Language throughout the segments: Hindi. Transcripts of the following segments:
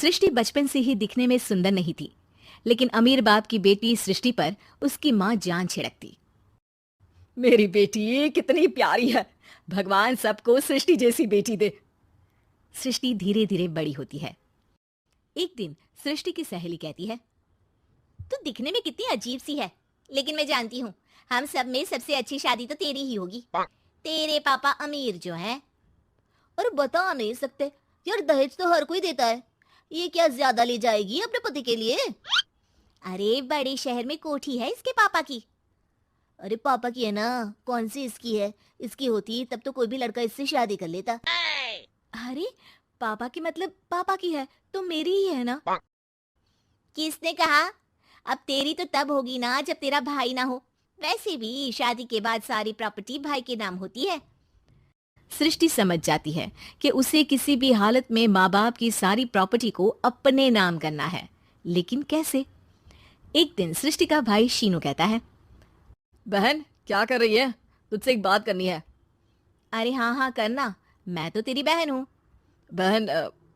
सृष्टि बचपन से ही दिखने में सुंदर नहीं थी, लेकिन अमीर बाप की बेटी सृष्टि पर उसकी माँ जान छिड़कती। मेरी बेटी कितनी प्यारी है, भगवान सबको सृष्टि जैसी बेटी दे। सृष्टि धीरे धीरे बड़ी होती है। एक दिन सृष्टि की सहेली कहती है, तू दिखने में कितनी अजीब सी है, लेकिन मैं जानती हूँ हम सब में सबसे अच्छी शादी तो तेरी ही होगी। तेरे पापा अमीर जो हैं। और बता नहीं सकते यार, दहेज तो हर कोई देता है, ये क्या ज्यादा ले जाएगी अपने पति के लिए? अरे बड़े शहर में कोठी है इसके पापा की। अरे पापा की है ना, कौन सी इसकी है? इसकी होती तब तो कोई भी लड़का इससे शादी कर लेता। अरे पापा की मतलब पापा की है तो मेरी ही है ना। किसने कहा? अब तेरी तो तब होगी ना जब तेरा भाई ना हो। वैसे भी शादी के बाद सारी प्रॉपर्टी भाई के नाम होती है। सृष्टि समझ जाती है कि उसे किसी भी हालत में माँ बाप की सारी प्रॉपर्टी को अपने नाम करना है, लेकिन कैसे? एक दिन सृष्टि का भाई शीनू कहता है, बहन क्या कर रही है? तुझसे एक बात करनी है। अरे हाँ हाँ करना, मैं तो तेरी बहन हूँ। बहन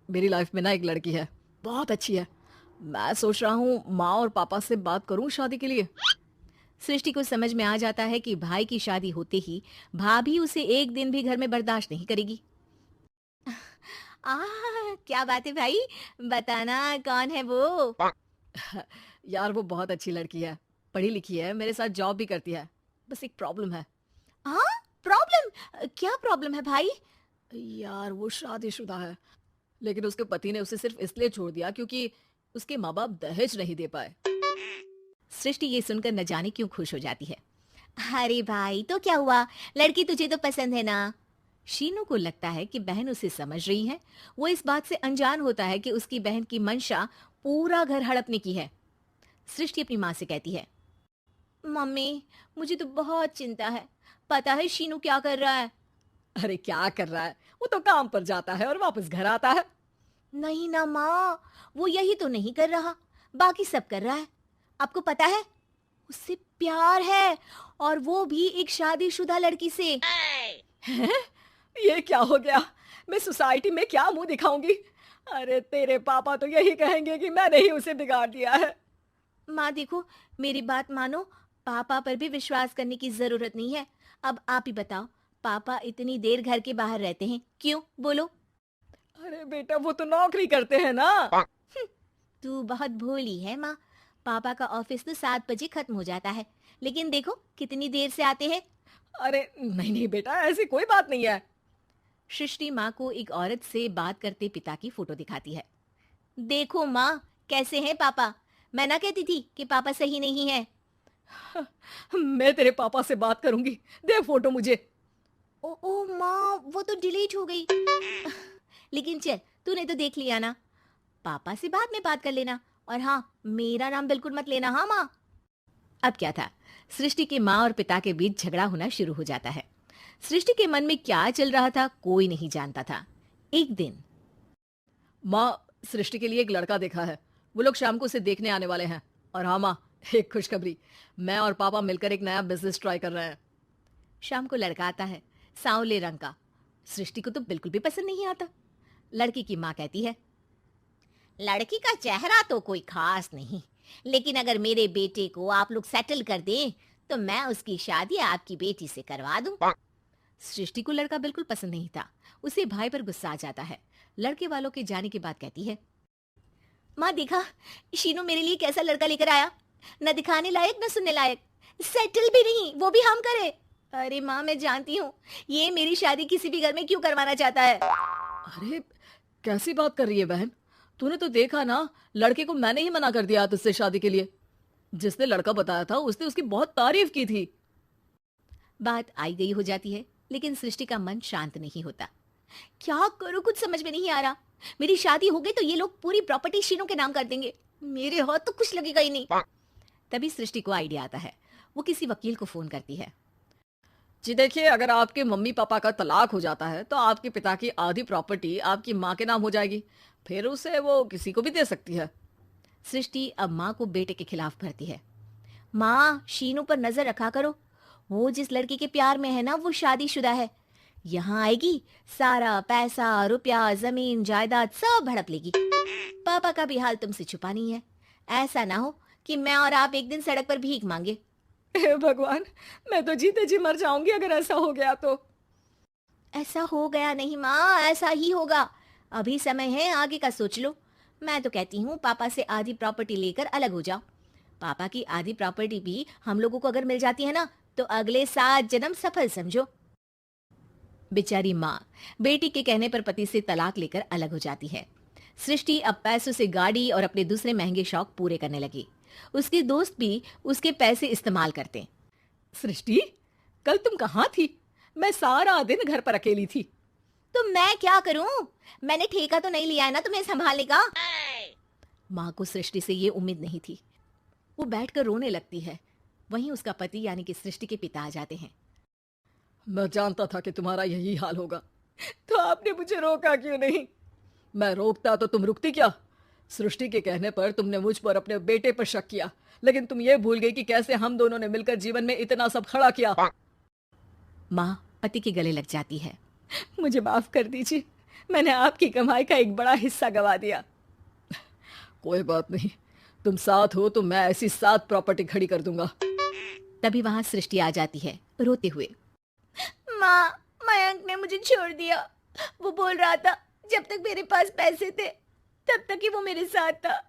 मेरी लाइफ में ना एक लड़की है, बहुत अच्छी है। मैं सोच रहा हूँ माँ और पापा से बात करूँ शादी के लिए। सृष्टि को समझ में आ जाता है कि भाई की शादी होते ही भाभी उसे एक दिन भी घर में बर्दाश्त नहीं करेगी। क्या बात है भाई, बताना कौन है वो? यार वो बहुत अच्छी लड़की है, पढ़ी लिखी है, मेरे साथ जॉब भी करती है। बस एक प्रॉब्लम है। हाँ प्रॉब्लम? क्या प्रॉब्लम है भाई? यार वो शादीशुदा है, लेकिन उसके पति ने उसे सिर्फ इसलिए छोड़ दिया क्योंकि उसके माँ बाप दहेज नहीं दे पाए। सृष्टि ये सुनकर न जाने क्यों खुश हो जाती है। अरे भाई तो क्या हुआ, लड़की तुझे तो पसंद है ना? शीनू को लगता है कि बहन उसे समझ रही है। वो इस बात से अनजान होता है कि उसकी बहन की मंशा पूरा घर हड़पने की है। सृष्टि अपनी माँ से कहती है, मम्मी मुझे तो बहुत चिंता है, पता है शीनू क्या कर रहा है? अरे क्या कर रहा है, वो तो काम पर जाता है और वापस घर आता है। नहीं ना माँ, वो यही तो नहीं कर रहा, बाकी सब कर रहा है। आपको पता है उससे प्यार है, और वो भी एक शादीशुदा लड़की से। हैं? ये क्या हो गया? मैं सोसाइटी में क्या मुंह दिखाऊंगी? अरे तेरे पापा तो यही कहेंगे कि मैंने ही उसे बिगाड़ दिया है। माँ देखो, मेरी बात मानो, पापा पर भी विश्वास करने की जरूरत नहीं है। अब आप ही बताओ, पापा इतनी देर घर के बाहर रहते हैं क्यों, बोलो? अरे बेटा वो तो नौकरी करते हैं ना। तू बहुत भोली है माँ। पापा का ऑफिस तो 7 बजे खत्म हो जाता है, लेकिन देखो कितनी देर से आते हैं। अरे नहीं नहीं बेटा, ऐसी कोई बात नहीं है। सृष्टि माँ को एक औरत से बात करते पिता की फोटो दिखाती है। देखो माँ कैसे हैं पापा, मैं ना कहती थी कि पापा सही नहीं है। मैं तेरे पापा से बात करूंगी, दे फोटो मुझे। ओ माँ, वो तो डिलीट हो गई। लेकिन चल, तूने तो देख लिया ना, पापा से बाद में बात कर लेना। और हाँ, मेरा नाम बिल्कुल मत लेना, हाँ माँ। अब क्या था, सृष्टि के माँ और पिता के बीच झगड़ा होना शुरू हो जाता है। सृष्टि के मन में क्या चल रहा था कोई नहीं जानता था। एक दिन, माँ सृष्टि के लिए एक लड़का देखा है, वो लोग शाम को उसे देखने आने वाले हैं। और हाँ माँ, एक खुशखबरी, मैं और पापा मिलकर एक नया बिजनेस ट्राई कर रहे हैं। शाम को लड़का आता है, सांवले रंग का। सृष्टि को तो बिल्कुल भी पसंद नहीं आता। लड़की की माँ कहती है, लड़की का चेहरा तो कोई खास नहीं, लेकिन अगर मेरे बेटे को आप लोग सेटल कर दें तो मैं उसकी शादी आपकी बेटी से करवा दूं। सृष्टि को लड़का बिल्कुल पसंद नहीं था। उसे भाई पर गुस्सा आ जाता है। लड़के वालों के जाने के बाद कहती है, माँ देखा शीनू मेरे लिए कैसा लड़का लेकर आया, न दिखाने लायक न सुनने लायक, सेटल भी नहीं, वो भी हम करे। अरे माँ मैं जानती हूँ ये मेरी शादी किसी भी घर में क्यों करवाना चाहता है। अरे कैसी बात कर रही है बहन, तूने तो देखा ना, लड़के को मैंने ही मना कर दिया तुझसे शादी के लिए। जिसने लड़का बताया था उसने उसकी बहुत तारीफ की थी। बात आई गई हो जाती है, लेकिन सृष्टि का मन शांत नहीं होता। क्या करूं, कुछ समझ में नहीं आ रहा। मेरी शादी हो गई तो ये लोग पूरी प्रॉपर्टी शीनू के नाम कर देंगे, मेरे हाथ तो कुछ लगेगा ही नहीं। तभी सृष्टि को आइडिया आता है। वो किसी वकील को फोन करती है। जी देखिए, अगर आपके मम्मी पापा का तलाक हो जाता है तो आपके पिता की आधी प्रॉपर्टी आपकी माँ के नाम हो जाएगी, फिर उसे वो किसी को भी दे सकती है। सृष्टि अब माँ को बेटे के खिलाफ भरती है। माँ शीनू पर नजर रखा करो, वो जिस लड़की के प्यार में है ना वो शादीशुदा है। यहाँ आएगी सारा पैसा रुपया जमीन जायदाद सब हड़प लेगी। पापा का भी हाल तुमसे छुपा नहीं है। ऐसा ना हो कि मैं और आप एक दिन सड़क पर भीख मांगे। हे भगवान, मैं तो जीते जी मर जाऊंगी अगर ऐसा हो गया तो। ऐसा हो गया नहीं माँ, ऐसा ही होगा। अभी समय है, आगे का सोच लो। मैं तो कहती हूँ पापा से आधी प्रॉपर्टी लेकर अलग हो जाओ। पापा की आधी प्रॉपर्टी भी हम लोगों को अगर मिल जाती है ना, तो अगले 7 जन्म सफल समझो। बेचारी माँ बेटी के कहने पर पति से तलाक लेकर अलग हो जाती है। सृष्टि अब पैसों से गाड़ी और अपने दूसरे महंगे शौक पूरे करने लगी। उसके दोस्त भी उसके पैसे इस्तेमाल करते। सृष्टि, कल तुम कहाँ थी? मैं सारा दिन घर पर अकेली थी। तो मैं क्या करूं? मैंने ठेका तो नहीं लिया है ना तुम्हें संभालने का। माँ को सृष्टि से ये उम्मीद नहीं थी। वो बैठकर रोने लगती है। वहीं उसका पति यानी कि सृष्टि के पिता आ जाते हैं। मैं जानता था कि तुम्हारा यही हाल होगा, तो आपने मुझे रोका क्यों नहीं? मैं रोकता तो तुम रुकती क्या? सृष्टि के कहने पर तुमने मुझ पर अपने बेटे पर शक किया, लेकिन तुम ये भूल गई कि कैसे हम दोनों ने मिलकर जीवन में इतना सब खड़ा किया। माँ पति के गले लग जाती है। मुझे माफ कर दीजिए, मैंने आपकी कमाई का एक बड़ा हिस्सा गवा दिया। कोई बात नहीं, तुम साथ हो तो मैं ऐसी 7 प्रॉपर्टी खड़ी कर दूंगा। तभी वहां सृष्टि आ जाती है रोते हुए। माँ, मयंक ने मुझे छोड़ दिया। वो बोल रहा था जब तक मेरे पास पैसे थे तब तक ही वो मेरे साथ था।